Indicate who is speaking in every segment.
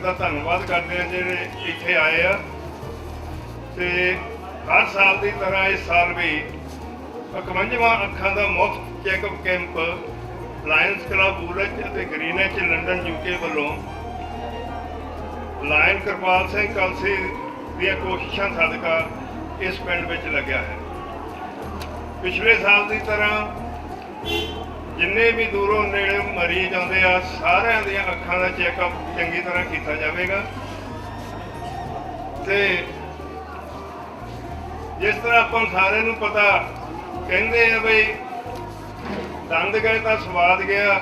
Speaker 1: का धन्यवाद करते हैं ਜਿਹੜੇ ਇੱਥੇ ਆਏ ਆ ਤੇ हर साल की तरह इस साल भी 51वां ਅੱਖਾਂ ਦਾ ਮੁਫਤ ਚੈੱਕਅਪ ਕੈਂਪ ਲਾਇਨਸ ਕਲੱਬ ਬੂਲਜ ਅਤੇ ਗ੍ਰੀਨਵਿਚ ਲੰਡਨ UK ਵੱਲੋਂ ਲਾਇਨ ਕਿਰਪਾਲ ਸਿੰਘ ਕਲਸੀ ਦੀਆਂ ਕੋਸ਼ਿਸ਼ਾਂ ਸਦਕਾ ਇਸ ਪਿੰਡ ਵਿੱਚ ਲੱਗਿਆ ਹੈ। ਪਿਛਲੇ ਸਾਲ ਦੀ ਤਰ੍ਹਾਂ ਜਿੰਨੇ ਵੀ ਦੂਰੋਂ ਨੇੜੇ ਮਰੀਜ਼ ਆਉਂਦੇ ਆ ਸਾਰਿਆਂ ਦੀਆਂ ਅੱਖਾਂ ਦਾ ਚੈੱਕਅਪ ਚੰਗੀ ਤਰ੍ਹਾਂ ਕੀਤਾ ਜਾਵੇਗਾ ਤੇ ਜਿਸ ਤਰ੍ਹਾਂ ਆਪਾਂ ਸਾਰਿਆਂ ਨੂੰ ਪਤਾ ਕਹਿੰਦੇ ਆ ਬਈ ਦੰਦ ਗਏ ਤਾਂ ਸਵਾਦ ਗਿਆ,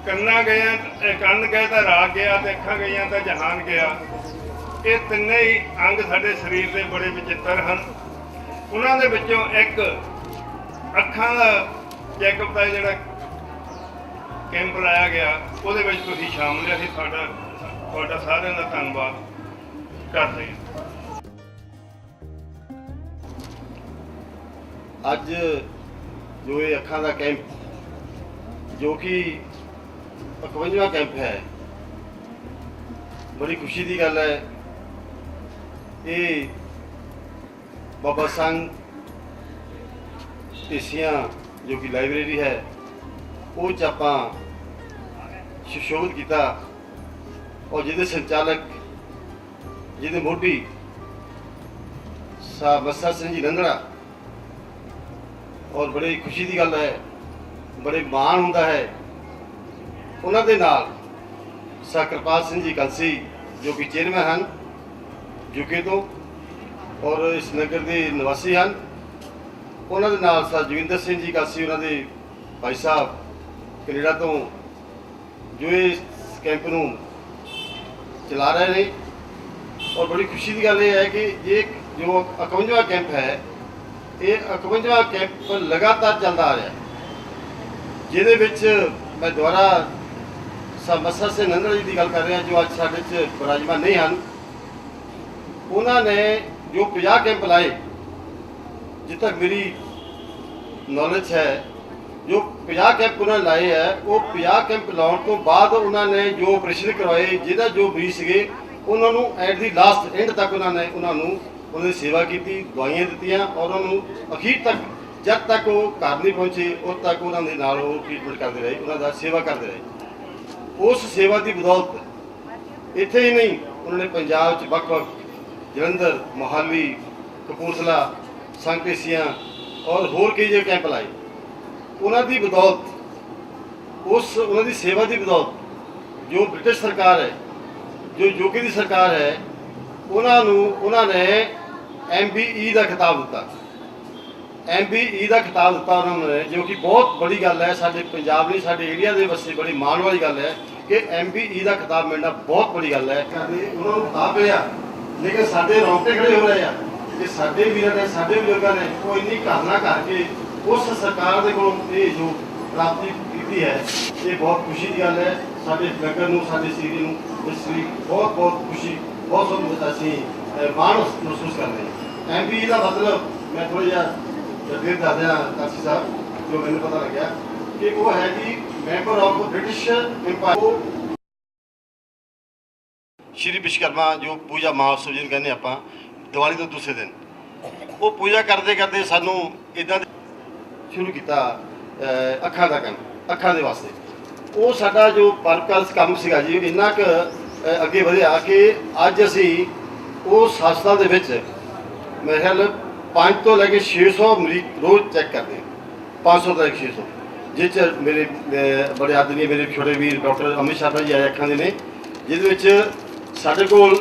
Speaker 1: ਕੰਨ ਗਏ ਤਾਂ ਰਾਗ ਗਿਆ ਤੇ ਅੱਖਾਂ ਗਈਆਂ ਤਾਂ ਜਹਾਨ ਗਿਆ। ਇਹ ਤਿੰਨੇ ਹੀ ਅੰਗ ਸਾਡੇ ਸਰੀਰ ਦੇ ਬੜੇ ਵਿਚਿੱਤਰ ਹਨ। ਉਹਨਾਂ ਦੇ ਵਿੱਚੋਂ ਇੱਕ ਅੱਖਾਂ ਦਾ ਚੈੱਕਅਪ ਦਾ ਜਿਹੜਾ ਕੈਂਪ ਲਾਇਆ ਗਿਆ ਉਹਦੇ ਵਿੱਚ ਤੁਸੀਂ ਸ਼ਾਮਲ ਹੋ। ਅਸੀਂ ਤੁਹਾਡਾ ਸਾਰਿਆਂ ਦਾ ਧੰਨਵਾਦ ਕਰਦੇ ਹਾਂ।
Speaker 2: ਅੱਜ ਜੋ ਇਹ ਅੱਖਾਂ ਦਾ ਕੈਂਪ ਜੋ ਕਿ 51ਵਾਂ ਕੈਂਪ ਹੈ, ਬੜੀ ਖੁਸ਼ੀ ਦੀ ਗੱਲ ਹੈ। ਇਹ ਬਾਬਾ ਸੰਘ ਢੇਸੀਆਂ ਜੋ ਕਿ ਲਾਇਬ੍ਰੇਰੀ ਹੈ ਉਹ 'ਚ ਆਪਾਂ ਸੁਸ਼ੋਭਿਤ ਕੀਤਾ ਔਰ ਜਿਹਦੇ ਸੰਚਾਲਕ ਜਿਹਦੇ ਮੋਢੀ ਮੱਸਾ ਸਿੰਘ ਜੀ ਰੰਧੜਾ। ਔਰ ਬੜੀ ਖੁਸ਼ੀ ਦੀ ਗੱਲ ਹੈ, ਬੜੇ ਮਾਣ ਹੁੰਦਾ ਹੈ ਉਹਨਾਂ ਦੇ ਨਾਲ ਕਿਰਪਾਲ ਸਿੰਘ ਜੀ ਕਲਸੀ ਜੋ ਕਿ ਚੇਅਰਮੈਨ ਹਨ UK ਤੋਂ ਔਰ ਇਸ ਨਗਰ ਦੇ ਨਿਵਾਸੀ ਹਨ। ਉਹਨਾਂ ਦੇ ਨਾਲ ਜੋਗਿੰਦਰ ਸਿੰਘ ਜੀ ਕਲਸੀ ਉਹਨਾਂ ਦੇ ਭਾਈ ਸਾਹਿਬ ਕੈਨੇਡਾ ਤੋਂ ਜੋ ਇਸ ਕੈਂਪ ਨੂੰ ਚਲਾ ਰਹੇ ਨੇ। ਔਰ ਬੜੀ ਖੁਸ਼ੀ ਦੀ ਗੱਲ ਇਹ ਹੈ ਕਿ ਇਹ ਜੋ 51ਵਾਂ ਕੈਂਪ ਹੈ ਇਹ 51ਵਾਂ ਕੈਂਪ ਲਗਾਤਾਰ ਚੱਲਦਾ ਆ ਰਿਹਾ, ਜਿਹਦੇ ਵਿੱਚ ਮੈਂ ਦੁਬਾਰਾ ਮੱਸਾ ਸਿੰਘ ਰੰਧੜਾ ਜੀ ਦੀ ਗੱਲ ਕਰ ਰਿਹਾ ਜੋ ਅੱਜ ਸਾਡੇ 'ਚ ਵਿਰਾਜਮਾਨ ਨਹੀਂ ਹਨ। ਉਹਨਾਂ ਨੇ ਜੋ 50 ਕੈਂਪ ਲਾਏ, ਜਿੱਥੇ ਤੱਕ ਮੇਰੀ ਨੌਲੇਜ ਹੈ ਜੋ 50 ਕੈਂਪ ਉਹਨਾਂ ਨੇ ਲਾਏ ਹੈ, ਉਹ 50 ਕੈਂਪ ਲਾਉਣ ਤੋਂ ਬਾਅਦ ਉਹਨਾਂ ਨੇ ਜੋ ਆਪਰੇਸ਼ਨ ਕਰਵਾਏ, ਜਿਹਦਾ ਜੋ ਮਰੀਜ਼ ਸੀਗੇ ਉਹਨਾਂ ਨੂੰ ਐਟ ਦੀ ਲਾਸਟ ਐਂਡ ਤੱਕ ਉਹਨਾਂ ਦੀ ਸੇਵਾ ਕੀਤੀ, ਦਵਾਈਆਂ ਦਿੱਤੀਆਂ ਔਰ ਉਹਨਾਂ ਨੂੰ ਅਖੀਰ ਤੱਕ ਜਦ ਤੱਕ ਉਹ ਘਰ ਨਹੀਂ ਪਹੁੰਚੇ ਉਦ ਤੱਕ ਉਹਨਾਂ ਦੇ ਨਾਲ ਉਹ ਟ੍ਰੀਟਮੈਂਟ ਕਰਦੇ ਰਹੇ, ਉਹਨਾਂ ਦਾ ਸੇਵਾ ਕਰਦੇ ਰਹੇ। ਉਸ ਸੇਵਾ ਦੀ ਬਦੌਲਤ ਇੱਥੇ ਹੀ ਨਹੀਂ ਉਹਨਾਂ ਨੇ ਪੰਜਾਬ 'ਚ ਵੱਖ-ਵੱਖ ਜਲੰਧਰ, ਮੋਹਾਲੀ, ਕਪੂਰਥਲਾ, ਸੰਘ ਢੇਸੀਆਂ ਔਰ ਹੋਰ ਕਈ ਜਗ੍ਹਾ ਕੈਂਪ ਲਾਏ। ਉਹਨਾਂ ਦੀ ਬਦੌਲਤ ਉਹਨਾਂ ਦੀ ਸੇਵਾ ਦੀ ਬਦੌਲਤ ਜੋ ਬ੍ਰਿਟਿਸ਼ ਸਰਕਾਰ ਹੈ, ਜੋ UK ਦੀ ਸਰਕਾਰ ਹੈ, ਉਹਨਾਂ ਨੇ MBE ਦਾ ਖਿਤਾਬ ਦਿੱਤਾ। MBE ਦਾ ਖਿਤਾਬ ਦਿੱਤਾ ਉਹਨਾਂ ਨੇ, ਜੋ ਕਿ ਬਹੁਤ ਬੜੀ ਗੱਲ ਹੈ ਸਾਡੇ ਪੰਜਾਬ ਲਈ, ਸਾਡੇ ਏਰੀਆ ਦੇ ਵਾਸਤੇ ਬੜੀ ਮਾਣ ਵਾਲੀ ਗੱਲ ਹੈ ਕਿ MBE ਦਾ ਖਿਤਾਬ ਮਿਲਣਾ ਬਹੁਤ ਬੜੀ ਗੱਲ ਹੈ। ਉਹਨਾਂ ਨੂੰ ਖਿਤਾਬ ਮਿਲਿਆ, ਲੇਕਿਨ ਸਾਡੇ ਰੌਂਗਟੇ ਖੜੇ ਹੋ ਰਹੇ ਆ ਕਿ ਸਾਡੇ ਵੀਰਾਂ ਨੇ, ਸਾਡੇ ਬਜ਼ੁਰਗਾਂ ਨੇ ਉਹ ਇੰਨੀ ਘਾਲਣਾ ਕਰਕੇ ਉਸ ਸਰਕਾਰ ਦੇ ਕੋਲੋਂ ਇਹ ਜੋ ਪ੍ਰਾਪਤੀ ਕੀਤੀ ਹੈ, ਇਹ ਬਹੁਤ ਖੁਸ਼ੀ ਦੀ ਗੱਲ ਹੈ। ਸਾਡੇ ਨਗਰ ਨੂੰ, ਸਾਡੇ ਸਿਟੀ ਨੂੰ ਇਸ ਲਈ ਬਹੁਤ ਖੁਸ਼ੀ, ਬਹੁਤ ਅਸੀਂ ਮਾਣ ਮਹਿਸੂਸ ਕਰਦੇ ਹਾਂ। MBE ਦਾ ਮਤਲਬ ਮੈਂ ਥੋੜ੍ਹਾ ਜਿਹਾ ਫਿਰ ਦੱਸ ਦਿਆਂ ਕਾਸੀ ਸਾਹਿਬ, ਜੋ ਮੈਨੂੰ ਪਤਾ ਲੱਗਿਆ ਕਿ ਉਹ ਹੈ ਜੀ ਮੈਂਬਰ ਆਫ ਬ੍ਰਿਟਿਸ਼ ਇੰਪਾਇਰ। ਸ਼੍ਰੀ ਵਿਸ਼ਵਕਰਮਾ ਜੋ ਪੂਜਾ ਮਹਾਉਤਸਵ ਜਿਹਨੂੰ ਕਹਿੰਦੇ ਆਪਾਂ, ਦੀਵਾਲੀ ਤੋਂ ਦੂਸਰੇ ਦਿਨ ਉਹ ਪੂਜਾ ਕਰਦੇ ਸਾਨੂੰ ਇੱਦਾਂ ਸ਼ੁਰੂ ਕੀਤਾ ਅੱਖਾਂ ਦਾ ਕੰਮ, ਅੱਖਾਂ ਦੇ ਵਾਸਤੇ। ਉਹ ਸਾਡਾ ਜੋ ਪਰਪਸ ਕੰਮ ਸੀਗਾ ਜੀ ਇੰਨਾ ਕੁ ਅੱਗੇ ਵਧਿਆ ਕਿ ਅੱਜ ਅਸੀਂ ਉਸ ਹਸਪਤਾਲ ਦੇ ਵਿੱਚ ਮੇਰੇ ਖਿਆਲ 5 ਤੋਂ ਲੈ ਕੇ 600 ਮਰੀਜ਼ ਰੋਜ਼ ਚੈੱਕ ਕਰਦੇ ਹਾਂ, 500 ਤੋਂ 600, ਜਿਸ 'ਚ ਮੇਰੇ ਬੜੇ ਆਦਮੀ ਮੇਰੇ ਛੋਟੇ ਵੀਰ ਡਾਕਟਰ ਅਮਿਤ ਸ਼ਰਮਾ ਜੀ ਆਏ ਅੱਖਾਂ ਦੇ ਨੇ, ਜਿਹਦੇ ਵਿੱਚ ਸਾਡੇ ਕੋਲ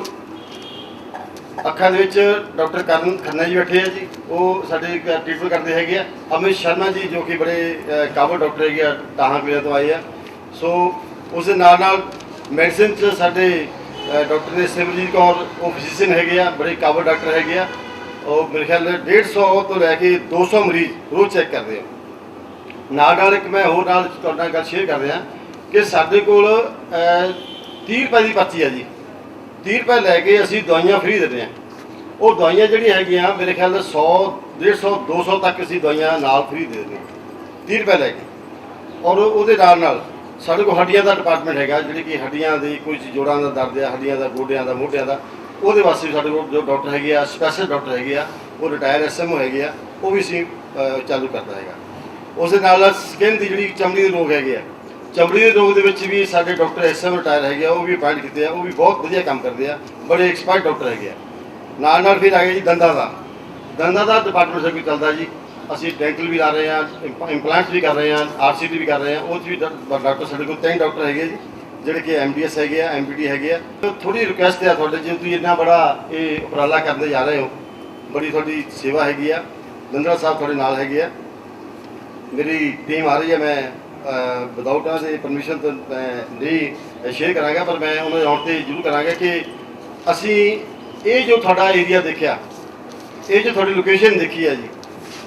Speaker 2: ਅੱਖਾਂ ਦੇ ਵਿੱਚ ਡਾਕਟਰ ਕਰਨ ਖੰਨਾ ਜੀ ਬੈਠੇ ਆ ਜੀ, ਉਹ ਸਾਡੇ ਟ੍ਰੀਟਮੈਂਟ ਕਰਦੇ ਹੈਗੇ ਆ। ਅਮਿਤ ਸ਼ਰਮਾ ਜੀ ਜੋ ਕਿ ਬੜੇ ਕਾਬਲ ਡਾਕਟਰ ਹੈਗੇ ਆ, ਟਾਹਾਂ ਪੀੜਾਂ ਤੋਂ ਆਏ ਆ। ਸੋ ਉਸ ਦੇ ਨਾਲ ਮੈਡੀਸਿਨ 'ਚ ਸਾਡੇ ਡਾਕਟਰ ਨੇ ਸਿਮਰਜੀਤ ਕੌਰ, ਉਹ ਫਿਜ਼ੀਸ਼ੀਅਨ ਹੈਗੇ ਆ, ਬੜੇ ਕਾਬਲ ਡਾਕਟਰ ਹੈਗੇ ਆ। ਉਹ ਮੇਰੇ ਖਿਆਲ 150 ਤੋਂ ਲੈ ਕੇ 200 ਮਰੀਜ਼ ਰੋਜ਼ ਚੈੱਕ ਕਰਦੇ ਆ। ਨਾਲ ਇੱਕ ਮੈਂ ਹੋਰ ਨਾਲ ਤੁਹਾਡੇ ਨਾਲ ਗੱਲ ਸ਼ੇਅਰ ਕਰ ਰਿਹਾ ਕਿ ਸਾਡੇ ਕੋਲ 30 ਰੁਪਏ ਦੀ ਪਰਚੀ ਆ ਜੀ, 30 ਰੁਪਏ ਲੈ ਕੇ ਅਸੀਂ ਦਵਾਈਆਂ ਫ੍ਰੀ ਦਿੰਦੇ ਹਾਂ। ਉਹ ਦਵਾਈਆਂ ਜਿਹੜੀਆਂ ਹੈਗੀਆਂ ਮੇਰੇ ਖਿਆਲ 100, 150, 200 ਤੱਕ ਅਸੀਂ ਦਵਾਈਆਂ ਨਾਲ ਫ੍ਰੀ ਦੇ ਦਿੰਦੇ ਹਾਂ 30 ਰੁਪਏ ਲੈ ਕੇ। ਔਰ ਉਹਦੇ ਨਾਲ ਸਾਡੇ ਕੋਲ ਹੱਡੀਆਂ ਦਾ ਡਿਪਾਰਟਮੈਂਟ ਹੈਗਾ, ਜਿਹੜੀ ਕਿ ਹੱਡੀਆਂ ਦੀ ਕੁਝ ਜੋੜਾਂ ਦਾ ਦਰਦ ਆ, ਹੱਡੀਆਂ ਦਾ, ਗੋਡਿਆਂ ਦਾ, ਮੋਢਿਆਂ ਦਾ, ਉਹਦੇ ਵਾਸਤੇ ਵੀ ਸਾਡੇ ਕੋਲ ਜੋ ਡਾਕਟਰ ਹੈਗੇ ਆ, ਸਪੈਸ਼ਲ ਡਾਕਟਰ ਹੈਗੇ ਆ, ਉਹ ਰਿਟਾਇਰ SMO ਹੈਗੇ ਆ, ਉਹ ਵੀ ਅਸੀਂ ਚਾਲੂ ਕਰਦਾ ਹੈਗਾ। ਉਸ ਦੇ ਨਾਲ ਸਕਿਨ ਦੀ ਜਿਹੜੀ ਚਮੜੀ ਦੇ ਰੋਗ ਹੈਗੇ ਆ, ਚਮੜੀ ਦੇ ਰੋਗ ਦੇ ਵਿੱਚ ਵੀ ਸਾਡੇ ਡਾਕਟਰ SMO ਰਿਟਾਇਰ ਹੈਗੇ ਆ, ਉਹ ਵੀ ਅਪਾਇੰਟ ਕੀਤੇ ਆ, ਉਹ ਵੀ ਬਹੁਤ ਵਧੀਆ ਕੰਮ ਕਰਦੇ ਆ, ਬੜੇ ਐਕਸਪਰਟ ਡਾਕਟਰ ਹੈਗੇ ਆ। ਨਾਲ ਫਿਰ ਆ ਗਿਆ ਜੀ ਦੰਦਾਂ ਦਾ ਡਿਪਾਰਟਮੈਂਟ ਸਾਡੇ ਕੋਲ ਚੱਲਦਾ ਜੀ। ਅਸੀਂ ਡੈਂਟਲ ਵੀ ਲਾ ਰਹੇ ਹਾਂ, ਇੰਪਲਾਂਟ ਵੀ ਕਰ ਰਹੇ ਹਾਂ, RCT ਵੀ ਕਰ ਰਹੇ ਹਾਂ। ਉਹ 'ਚ ਵੀ ਡਾਕਟਰ ਸਾਡੇ ਕੋਲ 3 ਡਾਕਟਰ ਹੈਗੇ ਜੀ, ਜਿਹੜੇ ਕਿ MDS ਹੈਗੇ ਆ, MPD ਹੈਗੇ ਆ। ਥੋੜੀ ਰਿਕੁਐਸਟ ਹੈ ਤੁਹਾਡੇ, ਜੇ ਤੁਸੀਂ ਇੰਨਾ ਬੜਾ ਇਹ ਉਪਰਾਲਾ ਕਰਦੇ ਜਾ ਰਹੇ ਹੋ, ਬੜੀ ਤੁਹਾਡੀ ਸੇਵਾ ਹੈਗੀ ਆ। ਦੰਦਰਾ ਸਾਹਿਬ ਤੁਹਾਡੇ ਨਾਲ ਹੈਗੇ ਆ, ਮੇਰੀ ਟੀਮ ਆ ਰਹੀ ਹੈ। ਮੈਂ ਵਿਦਆਊਟ ਉਹਨਾਂ ਦੇ ਪਰਮਿਸ਼ਨ ਤੋਂ ਨਹੀਂ ਸ਼ੇਅਰ ਕਰਾਂਗਾ, ਪਰ ਮੈਂ ਉਹਨਾਂ ਦੇ ਆਉਣ 'ਤੇ ਜ਼ਰੂਰ ਕਰਾਂਗਾ ਕਿ ਅਸੀਂ ਇਹ ਜੋ ਤੁਹਾਡਾ ਏਰੀਆ ਦੇਖਿਆ, ਇਹ ਜੋ ਤੁਹਾਡੀ ਲੋਕੇਸ਼ਨ ਦੇਖੀ ਹੈ ਜੀ,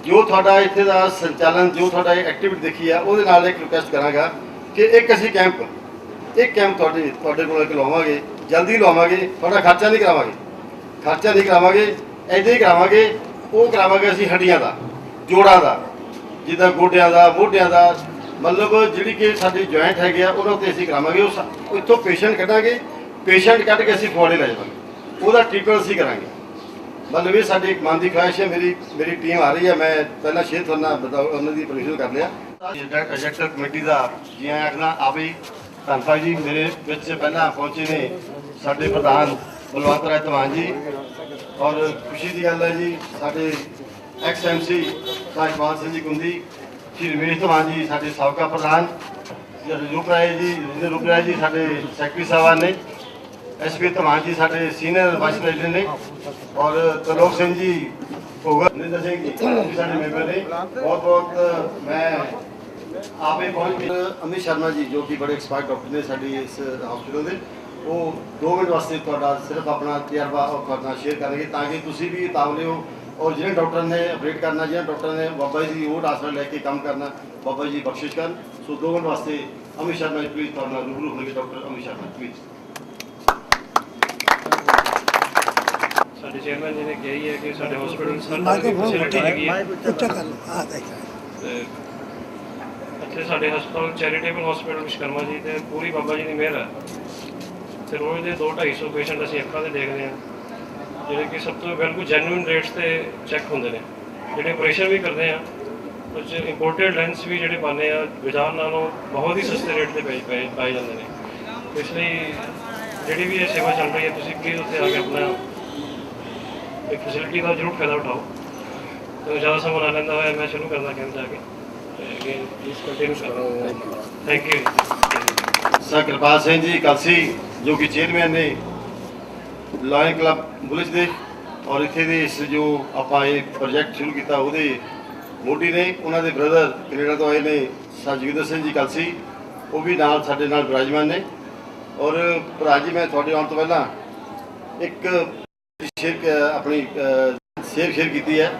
Speaker 2: ਜੋ ਤੁਹਾਡਾ ਇੱਥੇ ਦਾ ਸੰਚਾਲਨ, ਜੋ ਤੁਹਾਡਾ ਐਕਟੀਵਿਟੀ ਦੇਖੀ ਆ, ਉਹਦੇ ਨਾਲ ਇੱਕ ਰਿਕੁਐਸਟ ਕਰਾਂਗਾ ਕਿ ਇੱਕ ਅਸੀਂ ਕੈਂਪ ਤੁਹਾਡੇ ਕੋਲ ਇੱਕ ਲਵਾਵਾਂਗੇ, ਜਲਦੀ ਲਵਾਵਾਂਗੇ। ਤੁਹਾਡਾ ਖਰਚਾ ਨਹੀਂ ਕਰਾਵਾਂਗੇ, ਇੱਦਾਂ ਹੀ ਕਰਾਵਾਂਗੇ। ਉਹ ਕਰਾਵਾਂਗੇ ਅਸੀਂ ਹੱਡੀਆਂ ਦਾ, ਜੋੜਾਂ ਦਾ, ਜਿੱਦਾਂ ਗੋਡਿਆਂ ਦਾ, ਮੋਢਿਆਂ ਦਾ, ਮਤਲਬ ਜਿਹੜੀ ਕਿ ਸਾਡੇ ਜੁਆਇੰਟ ਹੈਗੇ ਆ, ਉਹਨਾਂ ਉੱਤੇ ਅਸੀਂ ਕਰਾਵਾਂਗੇ। ਉਹ ਇੱਥੋਂ ਪੇਸ਼ੈਂਟ ਕੱਢਾਂਗੇ, ਪੇਸ਼ੈਂਟ ਕੱਢ ਕੇ ਅਸੀਂ ਫੁਆੜੇ ਲੈ ਜਾਵਾਂਗੇ, ਉਹਦਾ ਟ੍ਰੀਟਮੈਂਟ ਅਸੀਂ ਕਰਾਂਗੇ। ਮਤਲਬ ਇਹ ਸਾਡੀ ਇੱਕ ਮਨ ਦੀ ਖੁਆਇਸ਼ ਹੈ। ਮੇਰੀ ਟੀਮ ਆ ਰਹੀ ਹੈ। ਮੈਂ ਪਹਿਲਾਂ ਸ਼ੇਅਰ ਤੁਹਾਨੂੰ ਉਹਨਾਂ ਦੀ ਪਰਮਿਸ਼ਨ ਕਰ ਲਿਆ। ਐਗਜ਼ੈਕਟਿਵ ਕਮੇਟੀ ਦਾ ਜੀ ਆਖਣਾ ਆਵੇ ਧੰਨਵਾਦ ਜੀ। ਮੇਰੇ ਵਿੱਚ ਪਹਿਲਾਂ ਪਹੁੰਚੇ ਨੇ ਸਾਡੇ ਪ੍ਰਧਾਨ ਬਲਵੰਤ ਰਾਏ ਧਵਾਨ ਜੀ, ਔਰ ਖੁਸ਼ੀ ਦੀ ਗੱਲ ਹੈ ਜੀ ਸਾਡੇ XMC ਸਾਹਿਬਾਨ ਸਿੰਘ ਜੀ ਕੁੰਦੀ, ਸ਼੍ਰੀ ਰਮੇਸ਼ ਧਵਾਨ ਜੀ ਸਾਡੇ ਸਾਬਕਾ ਪ੍ਰਧਾਨ, ਰੂਪ ਰਾਏ ਜੀ ਸਾਡੇ ਸੈਕਟਰੀ ਸਾਹਿਬਾਨ ਨੇ, SP ਧਵਾਨ ਜੀ ਸਾਡੇ ਸੀਨੀਅਰ ਵਾਈਸ ਪ੍ਰੈਜ਼ੀਡੈਂਟ ਨੇ, ਔਰ ਤਰਲੋਕ ਸਿੰਘ ਜੀ ਭੋਗਰ, ਨਿੰਦਰ ਸਿੰਘ ਜੀ ਸਾਡੇ ਮੈਂਬਰ ਨੇ। ਬਹੁਤ ਮੈਂ ਆਪੇ ਪਹੁੰਚ ਕੇ ਅਮਿਤ ਸ਼ਰਮਾ ਜੀ, ਜੋ ਕਿ ਬੜੇ ਐਕਸਪਰਟ ਡਾਕਟਰ ਨੇ ਸਾਡੀ ਇਸ ਹਸਪੀਟਲ ਦੇ, ਉਹ 2 ਮਿੰਟ ਵਾਸਤੇ ਤੁਹਾਡਾ ਸਿਰਫ ਆਪਣਾ ਤਜਰਬਾ ਉਹ ਕਰਨਾ ਸ਼ੇਅਰ ਕਰਨਗੇ, ਤਾਂ ਕਿ ਤੁਸੀਂ ਵੀ ਤਾਵਲੇ ਹੋ। ਔਰ ਜਿਹੜੇ ਡਾਕਟਰ ਨੇ ਅਪਡੇਟ ਕਰਨਾ, ਜਿਹੜੇ ਡਾਕਟਰ ਨੇ ਬਾਬਾ ਜੀ ਦੀ ਉਹ ਆਸਰਾ ਲੈ ਕੇ ਕੰਮ ਕਰਨਾ, ਬਾਬਾ ਜੀ ਬਖਸ਼ਿਸ਼ ਕਰਨ। ਸੋ 2 ਮਿੰਟ ਵਾਸਤੇ ਅਮਿਤ ਸ਼ਰਮਾ ਜੀ ਪਲੀਜ਼ ਤੁਹਾਡਾ ਰੂਬਰੂ ਹੋਣਗੇ। Doctor Amit Sharma please.
Speaker 3: ਸਾਡੇ ਚੇਅਰਮੈਨ ਜੀ ਨੇ ਕਿਹਾ ਹੈ ਕਿ ਸਾਡੇ ਹਸਪੀਟਲ ਸਰਕਾਰੀ ਫੈਸਿਲਿਟੀ ਹੈਗੀ ਹੈ ਤੇ ਇੱਥੇ ਸਾਡੇ ਹਸਪਤਾਲ ਚੈਰੀਟੇਬਲ ਹਸਪੀਟਲ ਵਿਸ਼ਕਰਮਾ ਜੀ ਤੇ ਪੂਰੀ ਬਾਬਾ ਜੀ ਦੀ ਮਿਹਰ ਹੈ ਤੇ ਰੋਜ਼ ਦੇ 200-250 ਪੇਸ਼ੈਂਟ ਅਸੀਂ ਅੱਖਾਂ ਦੇ ਦੇਖਦੇ ਹਾਂ, ਜਿਹੜੇ ਕਿ ਸਭ ਤੋਂ ਬਿਲਕੁਲ ਜੈਨੂਇਨ ਰੇਟਸ ਤੇ ਚੈੱਕ ਹੁੰਦੇ ਨੇ। ਜਿਹੜੇ ਆਪਰੇਸ਼ਨ ਵੀ ਕਰਦੇ ਆ, ਕੁਝ ਇੰਪੋਰਟਡ ਲੈਂਸ ਵੀ ਜਿਹੜੇ ਪਾਉਂਦੇ ਆ ਬਾਜ਼ਾਰ ਨਾਲੋਂ ਬਹੁਤ ਹੀ ਸਸਤੇ ਰੇਟ ਤੇ ਪਾਏ ਜਾਂਦੇ ਨੇ। ਇਸ ਲਈ ਜਿਹੜੀ ਵੀ ਇਹ ਸੇਵਾ ਚੱਲ ਰਹੀ ਹੈ, ਤੁਸੀਂ ਪਲੀਜ਼ ਉੱਥੇ ਆ ਕੇ ਆਪਣਾ ਇੱਕ ਫੈਸਿਲਿਟੀ ਦਾ ਜ਼ਰੂਰ ਫਾਇਦਾ ਉਠਾਓ। ਤੇ ਜ਼ਿਆਦਾ ਸਮਾਂ ਨਾ ਲੈਂਦਾ ਹੋਇਆ ਮੈਂ ਸ਼ੁਰੂ ਕਰਦਾ ਕੈਂਪ ਜਾ ਕੇ ਅਗੇਨ ਪਲੀਜ਼ ਕੰਟੀਨਿਊ ਕਰੋ। Thank you.
Speaker 2: Sir Kirpal Singh ji Kalsi, ਜੋ ਕਿ ਚੇਅਰਮੈਨ ਨੇ ਲਾਇਨ ਕਲੱਬ ਬੁਲਿਸ਼ ਦੇ, ਔਰ ਇੱਥੇ ਦੇ ਇਸ ਜੋ ਆਪਾਂ ਇਹ ਪ੍ਰੋਜੈਕਟ ਸ਼ੁਰੂ ਕੀਤਾ ਉਹਦੇ ਮੋਢੀ ਨੇ। ਉਹਨਾਂ ਦੇ ਬ੍ਰਦਰ ਕੈਨੇਡਾ ਤੋਂ ਆਏ ਨੇ ਸਰਜੀਤ ਸਿੰਘ ਜੀ ਕਲਸੀ, ਉਹ ਵੀ ਨਾਲ ਸਾਡੇ ਨਾਲ ਵਿਰਾਜਮਾਨ ਨੇ। ਔਰ ਭਰਾ ਜੀ, ਮੈਂ ਤੁਹਾਡੇ ਆਉਣ ਤੋਂ ਪਹਿਲਾਂ ਇੱਕ ਆਪਣੀ ਸ਼ੇਅਰ ਕੀਤੀ ਹੈ।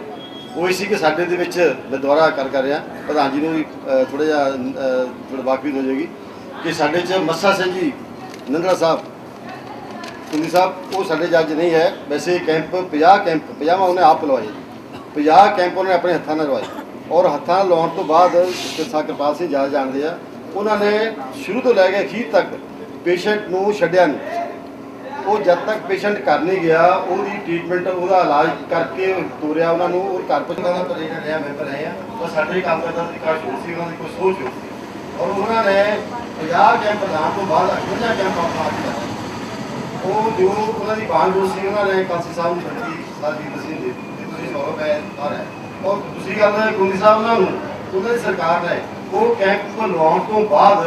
Speaker 2: ਉਹ ਸੀ ਕਿ ਸਾਡੇ ਦੇ ਵਿੱਚ ਮੈਂ ਦੁਬਾਰਾ ਕਰ ਰਿਹਾ, ਪ੍ਰਧਾਨ ਜੀ ਨੂੰ ਵੀ ਥੋੜ੍ਹਾ ਜਿਹਾ ਵਾਕਫੀ ਹੋ ਜਾਏਗੀ ਕਿ ਸਾਡੇ 'ਚ ਮੱਸਾ ਸਿੰਘ ਜੀ ਨੰਦਰਾ ਸਾਹਿਬ ਕੁੰਦੀ ਸਾਹਿਬ, ਉਹ ਸਾਡੇ ਜੱਜ ਨਹੀਂ ਹੈ। ਵੈਸੇ ਕੈਂਪ 50 ਉਹਨੇ ਆਪ ਲਵਾਏ, 50 ਕੈਂਪ ਉਹਨੇ ਆਪਣੇ ਹੱਥਾਂ ਨਾਲ ਲਵਾਏ। ਔਰ ਹੱਥਾਂ ਨਾਲ ਲਾਉਣ ਤੋਂ ਬਾਅਦ ਸਰ ਕਿਰਪਾਲ ਸਿੰਘ ਜ਼ਿਆਦਾ ਜਾਣਦੇ ਆ, ਉਹਨਾਂ ਨੇ ਸ਼ੁਰੂ ਤੋਂ ਲੈ ਕੇ ਅਖੀਰ ਤੱਕ ਪੇਸ਼ੈਂਟ ਨੂੰ ਛੱਡਿਆ ਨਹੀਂ। ਉਹ ਜਦ ਤੱਕ ਪੇਸ਼ੈਂਟ ਕਰ ਨਹੀਂ ਗਿਆ, ਉਹਦੀ ਟ੍ਰੀਟਮੈਂਟ, ਉਹਦਾ ਇਲਾਜ ਕਰਕੇ ਤੋਰਿਆ ਉਹਨਾਂ ਨੂੰ। ਉਹ ਘਰ ਪਹੁੰਚਾਉਣ ਦਾ ਪ੍ਰੈਜ਼ੀਡੈਂਟ ਰਿਹਾ, ਮੈਂਬਰ ਰਹੇ ਆ, ਤਾਂ ਸਾਡੇ ਕੰਮ ਕਰਦਾ ਸੀ ਕਾਸ਼ ਸੀ, ਉਹਨਾਂ ਦੀ ਕੋਈ ਸੋਚ ਹੋ। ਔਰ ਉਹਨਾਂ ਨੇ 50 ਕੈਂਪ ਲਾਉਣ ਤੋਂ ਬਾਅਦ 58 ਕੈਂਪ ਆਪਣਾ ਕੀਤਾ। ਉਹ ਜੋ ਉਹਨਾਂ ਦੀ ਬਾਂਝ ਸੀ, ਉਹਨਾਂ ਨੇ ਕਾਂਸੀ ਸਾਹਿਬ ਦੀ ਬੜੀ ਸਾਡੀ ਤੁਸੀਂ ਦੇ ਤੁਸੀਂ ਸੌਰਵ ਹੈ ਆ ਰਿਹਾ। ਔਰ ਦੂਸਰੀ ਗੱਲ ਗੁੰਦੀ ਸਾਹਿਬ ਉਹਨਾਂ ਦੀ ਸਰਕਾਰ ਨੇ ਉਹ ਕੈਂਪ ਲਵਾਉਣ ਤੋਂ ਬਾਅਦ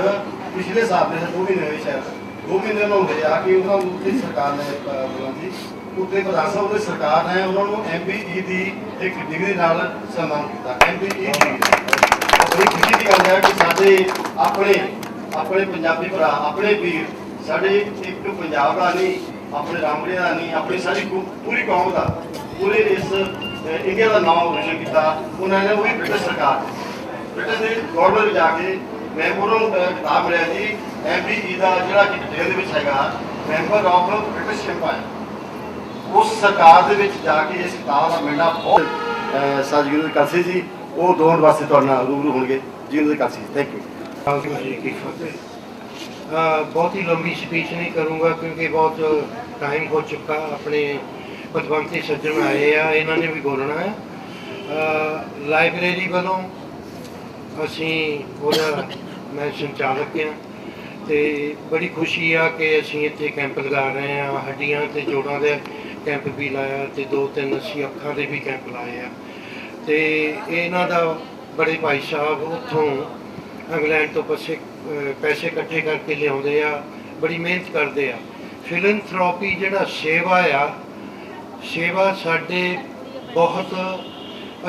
Speaker 2: ਪਿਛਲੇ ਸਾਲ ਦੇ 2 ਮਹੀਨੇ ਹੋਏ, ਸ਼ਾਇਦ 2 ਮਹੀਨੇ ਉਹਨਾਂ ਨੂੰ ਹੋਏ ਆ ਕਿ ਉਹਨਾਂ ਨੂੰ ਉੱਥੇ ਸਰਕਾਰ ਨੇ ਬੁਲਾਉਂਦੀ ਉੱਤੇ ਪ੍ਰਧਾਨ ਸਾਹਿਬ ਦੀ ਸਰਕਾਰ ਨੇ ਉਹਨਾਂ ਨੂੰ MBE ਦੀ ਇੱਕ ਡਿਗਰੀ ਨਾਲ ਸਨਮਾਨ ਕੀਤਾ। MBE ਡਿਗਰੀ ਬੜੀ ਖੁਸ਼ੀ ਦੀ ਗੱਲ ਹੈ ਕਿ ਸਾਡੇ ਆਪਣੇ ਪੰਜਾਬੀ ਭਰਾ, ਆਪਣੇ ਵੀਰ, ਸਾਡੇ ਇੱਕ ਪੰਜਾਬ ਦਾ ਨਹੀਂ, ਆਪਣੇ ਰਾਮਗੜ੍ਹੇ ਦਾ ਨਹੀਂ, ਆਪਣੀ ਸਾਰੀ ਪੂਰੀ ਕੌਮ ਦਾ, ਪੂਰੇ ਇਸ ਇੰਡੀਆ ਦਾ ਨਾਮ ਰੋਸ਼ਨ ਕੀਤਾ। ਉਹਨਾਂ ਨੇ ਉਹ ਵੀ ਬ੍ਰਿਟਿਸ਼ ਸਰਕਾਰ, ਬ੍ਰਿਟਿਸ਼ ਦੇ ਗਵਰਨਰ ਵਿੱਚ ਜਾ ਕੇ ਮੈਂ ਉਹਨਾਂ ਨੂੰ ਕਿਤਾਬ ਮਿਲਿਆ ਜੀ MBE ਦਾ, ਜਿਹੜਾ ਕਿ ਡਿਟੇਲ ਦੇ ਵਿੱਚ ਹੈਗਾ ਮੈਂਬਰ ਆਫ ਬ੍ਰਿਟਿਸ਼ ਐਮਪਾਇਰ। ਉਸ ਸਰਕਾਰ ਦੇ ਵਿੱਚ ਜਾ ਕੇ ਇਸ ਕਿਤਾਬ ਦਾ ਮਿਲਣਾ ਬਹੁਤ ਸਾਜਗੀਰ ਦੇ ਕਾਸੀ ਜੀ, ਉਹ ਦੋਨ ਵਾਸਤੇ ਤੁਹਾਡੇ ਨਾਲ ਰੂਬਰੂ ਹੋਣਗੇ ਜੀ। ਉਹਨਾਂ ਦੇ ਕਾਸੀ ਥੈਂਕ ਯੂ।
Speaker 3: ਜੀ ਕੀ ਫਤਿਹ।
Speaker 4: बहुत ही लंबी स्पीच नहीं करूँगा क्योंकि बहुत टाइम हो चुका। अपने पतवंती सज्जन आए आ, इन्होंने भी बोलना है। लाइब्रेरी वालों असी ਉਹਦਾ मैं संचालक हाँ तो बड़ी खुशी आ कि असी इतने कैंप लगा रहे हैं। हड्डियां ते जोड़ों के कैंप भी लाया तो 2-3 असी अखां के भी कैंप लाए आ। तो इन्हों का बड़े भाई साहब उत्थों इंग्लैंड तो पैसे इकट्ठे करके लियाते आ, बड़ी मेहनत करते आ। फिलनथ्रोपी जिहड़ा सेवा आ, सेवा साडे बहुत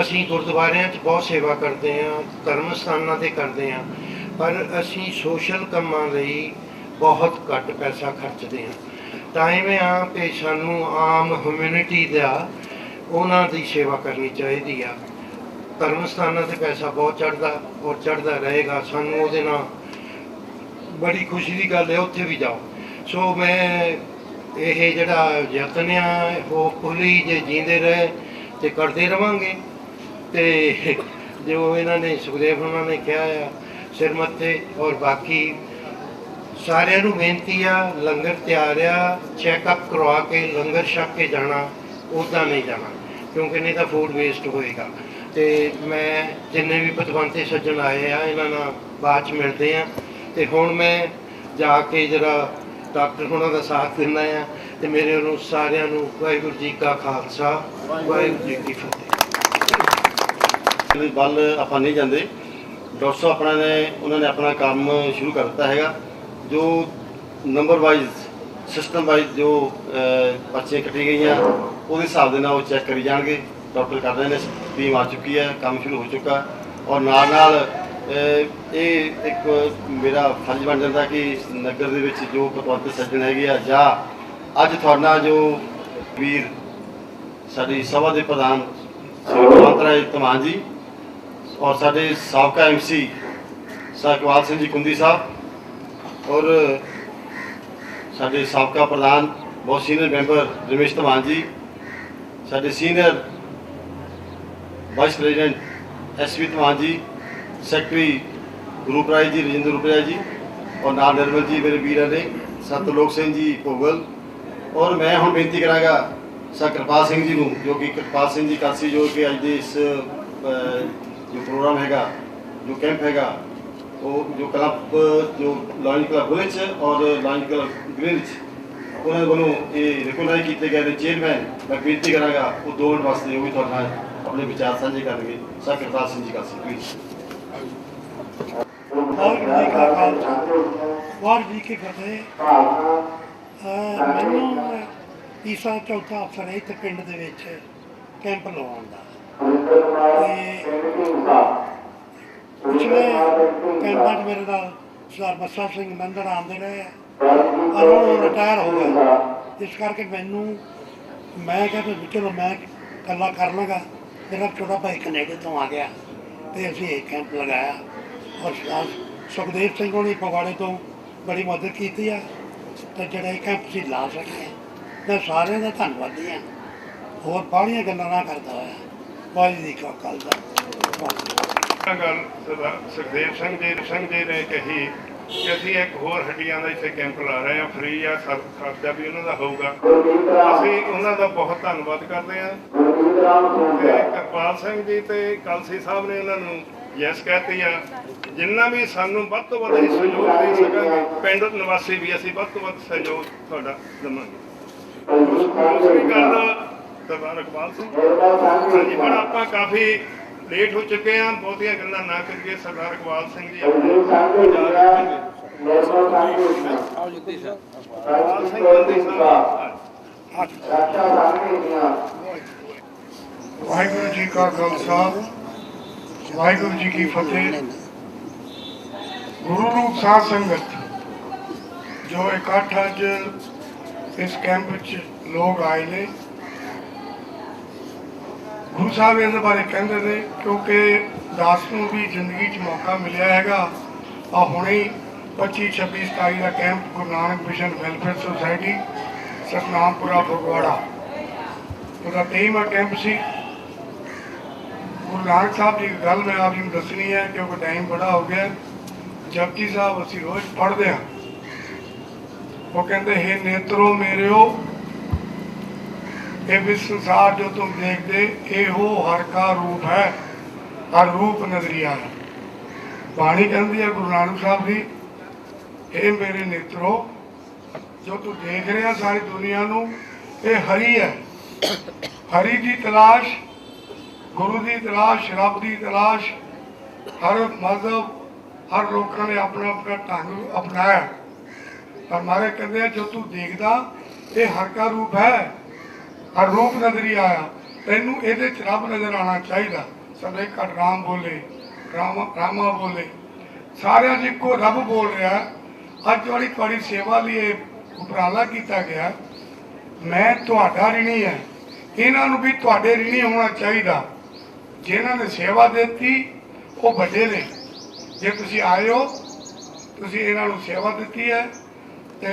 Speaker 4: असी गुरुद्वारियां च बहुत सेवा करते हैं, धर्म स्थानां ते करते हैं, पर असी सोशल कामां लई बहुत घट पैसा खर्चते हैं। टाइम आ कि सानू आम ह्यूमैनिटी दा उन्हां दी सेवा करनी चाहिए आ। धर्म स्थानां ते पैसा बहुत चढ़दा और चढ़दा रहेगा, सानू उहदे नाल बड़ी खुशी की गल है, उत्थे भी जाओ। सो मैं ये जिहड़ा यतन आ होपफुली जे जींदे रहे तो करते रवांगे। तो जो इन्होंने सुखदेव उन्होंने कहा आ सिर मत्थे, और बाकी सारिਆਂ ਨੂੰ बेनती आ लंगर तैयार आ, चैकअप करवा के लंगर छक के जाना, उदा नहीं जाना क्योंकि नहीं तो फूड वेस्ट होएगा। तो मैं जिन्ने भी पतवंते सज्जन आए आ इन्होंने बाद च मिलते हैं। तो हुण मैं जाके जरा डॉक्टर होना का साथ देना है। तो मेरे नूं सारिਆਂ ਨੂੰ वाहिगुरू जी का खालसा वाहिगुरू जी की फतेह।
Speaker 2: बल आप नहीं जाते, डॉक्टर साहब अपना ने उन्होंने अपना काम शुरू कर दिता है। जो नंबर वाइज सिस्टम वाइज जो पर्चियाँ कटी गई हैं वो हिसाब के वो चैक करी जाएंगे। डॉक्टर कर रहे हैं, टीम आ चुकी है, काम शुरू हो चुका। और नाल ये एक मेरा फर्ज बन जाता कि नगर के जो पतवंते सज्जन है या अज थोड़ा जो वीर साड़ी सभा के प्रधान श्री कुलवंत राय धमान जी और साढ़े साबका MC सर इकबाल सिंह जी कुंदी साहब और साढ़े साबका प्रधान बहुत सीनियर मैंबर रमेश धमान जी, साढ़े सीनियर वाइस प्रेजिडेंट SV धमान जी, सैकटरी रूप राय जी, रजिंदर रूप राय जी और नाल निर्मल जी मेरे वीर ने, सतलोक सिंह जी भोगल। और मैं हम बेनती कराँगा सर कृपाल सिंह जी को, जो कि कृपाल सिंह जी कासी जो कि अज इस जो प्रोग्राम हैगा, जो कैंप हैगा, वो जो क्लब जो लॉयन क्लब बुलेच और लॉयन क्लब ग्रीनच उन्होंने को ये रिकोगनाइज किए गए चेयरमैन, मैं बेनती कराँगा वो 2 मिनट वास्ते वो भी थोड़ा अपने विचार साझे करेंगे। सर कृपाल सिंह जी कासी प्लीज।
Speaker 5: वाहिगुरू जी का खालसा वाहिगुरू जी की फतेह। मैनूं तीसरा चौथा अफसर है इत्थे पिंड दे विच कैंप लवाउण दा। पिछले कैंपां च मेरे नाल सरदार बस्सा सिंह मंदड़ आंदे रहे और हुण रिटायर हो गए। इस करके मैनूं मैं कहता चलो मैं कल्ला कर लाँगा। मेरा छोटा भाई कनेडा तो आ गया तो असीं एक कैंप लगाया और सुखदेव सिंह होनी फगवाड़े तो बड़ी मदद की है। तो जोड़ा कैंप असीं ला सके मैं सारे का धन्नवादी हाँ। होर बाहलियां गल्लां ना करता होया वाहिगुरू जी का खालसा।
Speaker 1: गल सुखदेव सिंह जी ने कही कि असीं एक होर हड्डियां का इत्थे कैंप ला रहे हैं, फ्री आ, खर्चा भी उन्हों का होगा। असीं उन्हों का बहुत धन्नवाद करते हैं। कृपाल सिंह जी ते कलसी साहब ने उन्होंने यस कहती है। जिन्ना भी सानू वध तो वध सहयोग दे सकांगे, पिंड निवासी भी असीं वध तो वध सहयोग तुहाडा देवांगे। दूसरी गल सरदार इकबाल सिंह हाँ जी, पर आपां काफ़ी लेट हो चुके हैं, बहुतियां गल्लां ना करिए। सरदार इकबाल सिंह जी अपने
Speaker 5: वाहिगुरू जी का खालसा वाहिगुरू जी की फतेह। गुरु रूप साध संगत जो इकट्ठ अज इस कैंप च लोग आए ने, गुरु साहब इस बारे कहते थे क्योंकि दास को भी जिंदगी च मौका मिलया हैगा। आ हुणे 25, 26, 27 का camp Guru Nanak mission welfare society Satnampura Phagwara उसका 23वां कैंप सी। गुरु नानक साहब जी की गल मैं आप जी दसनी है क्योंकि टाइम बड़ा हो गया। जपजी साहब असी रोज़ पढ़ते हैं
Speaker 6: वो कहते हे नेत्रो मेरेओ ये विश्व संसार जो तुम देखते ये हो हर का रूप है, हर रूप नजरिया है। बाणी कहती है गुरु नानक साहब जी, हे मेरे नेत्रो जो तू देख रहे सारी दुनिया नू ये हरी है। हरी की तलाश, गुरु की तलाश, रब की तलाश, हर मजहब हर लोगों ने अपना अपना ढंग अपनाया, पर मारे कहते हैं जो तू देखदा ये हर का रूप है, हर रूप नजरी आया। तेनू ये रब नजर आना चाहिए। सदा घट राम बोले, रामा बोले, सारे जिको रब बोल रहा है। अज वाली थोड़ी सेवा लिए उपराला किया गया, मैं तुहाडा ऋणी है, इन्हों भी तुहाडे ऋणी होना चाहिए। जिन्होंने सेवा देती वो बड़े ने, जे तुसी आए हो तुसी इन्हों सेवा दी है। तो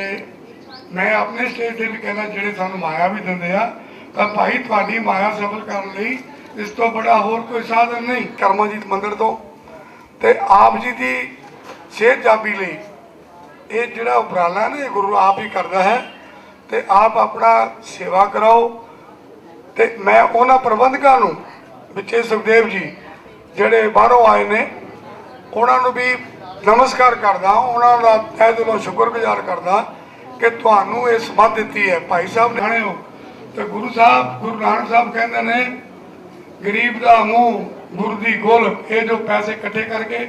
Speaker 6: मैं अपने स्टेज पर भी कहना जोड़े सानू माया भी देंगे आ, तो भाई थोड़ी माया सफल करने लई इस तो बड़ा होर कोई साधन नहीं। करमजीत मंदिर तो ते आप जी की सेहत जाबी लई ये जोड़ा उपराला है ना, ये गुरु आप ही करता है। तो आप अपना सेवा कराओ। तो मैं उन्होंने प्रबंधकों नूं विचे सुखदेव जी जोड़े बाहरों आए ने उन्होंने भी नमस्कार करदा, उन्होंने तहे दिलों शुक्रगुजार करदा कि तुहानू ये समझ दी है। भाई साहब जाने हो तो गुरु साहब गुरु नानक साहब कहते ने गरीब का मूँह गुरु की गोल, ये जो पैसे इकट्ठे करके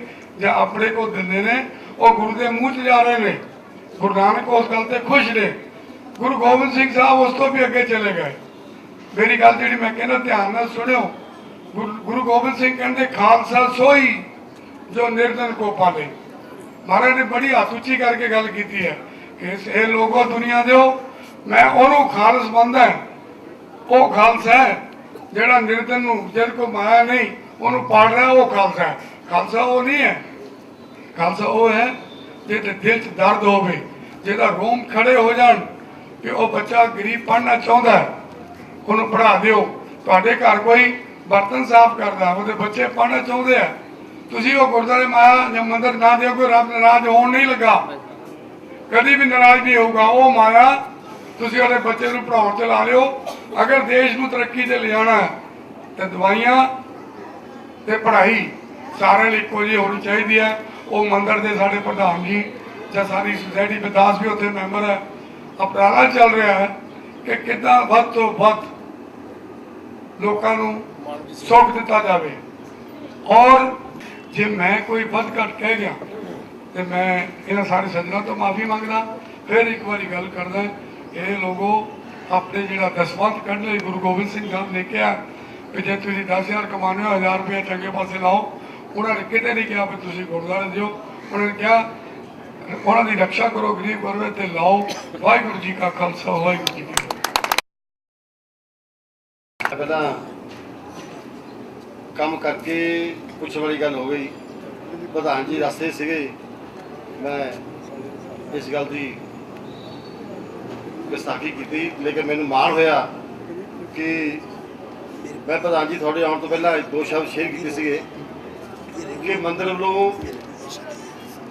Speaker 6: या अपने को देंगे ने वो गुरु के मूँह च जा रहे हैं। गुरु नानक उस गल से खुश ने। गुरु गोबिंद सिंह साहब उस तो भी अगे चले गए। मेरी गल जी मैं कहना ध्यान न सुनियो, गुरु गोबिंद सिंह कहते खालसा सोई जो निर्धन को पाले। महाराज ने बड़ी हाथ उची करके गल की है कि ये लोगों दुनिया दो, मैं उन्होंने खालस बनता है। वो खालसा है जोड़ा निर्धन जिस को माया नहीं उन्होंने पाड़ रहा है, वो खालसा है। खालसा वो नहीं है, खालसा वो है जो दिल च दर्द हो, जिहदा रोम खड़े हो जान कि वह बच्चा गरीब पढ़ना चाहता है, उन्होंने पढ़ा दिओ। तुहाडे घर कोई बर्तन साफ करता, वो बच्चे पढ़ना चाहते हैं, तुसी वो गुरुद्वारे माया या मंदिर ना दिओ, कोई रब नाराज होने नहीं लगा, कभी भी नाराज नहीं होगा। वो माया तुसी अपने बच्चे को पढ़ाने च ला लियो। अगर देश को तरक्की से ले जाना है तो दवाइयाँ ते पढ़ाई सारे लिए इको जी होनी चाहिए है। वो मंदिर के साढ़े प्रधान जी या सारी सोसाइटी विदास भी उत्थे मैंबर है, उपराला चल रहा है कि कितना वध तो वध लोगों को सुख दिता जाए। और जे मैं कोई वध घट कह गया तो मैं इन्होंने सारे सज्जनों तो माफ़ी मंगदा। फिर एक बार गल करदा, ये लोगों अपने जो दसवंत कढ़ लए गुरु गोबिंद सिंह साहब ने कहा कि जे तुसीं 10,000 कमाने हो 1,000 रुपया चंगे पासे लाओ। उन्होंने कितने नहीं कहा भी तुसीं गुरुद्वारे दिओ, उन्होंने कहा उन्होंने रक्षा करो गरीब गुरबे ते लाओ। वाहिगुरू जी का खालसा, वाहिगुरू जी की फतेह।
Speaker 2: पहला काम करके कुछ वाली गल हो गई, प्रधान जी रस्ते सीगे, मैं इस गल की विसाखी की, लेकिन मैनू माण होया कि मैं प्रधान जी थोड़े आने तो पहला 2 शब्द शेयर किए सीगे कि मंदिर वालों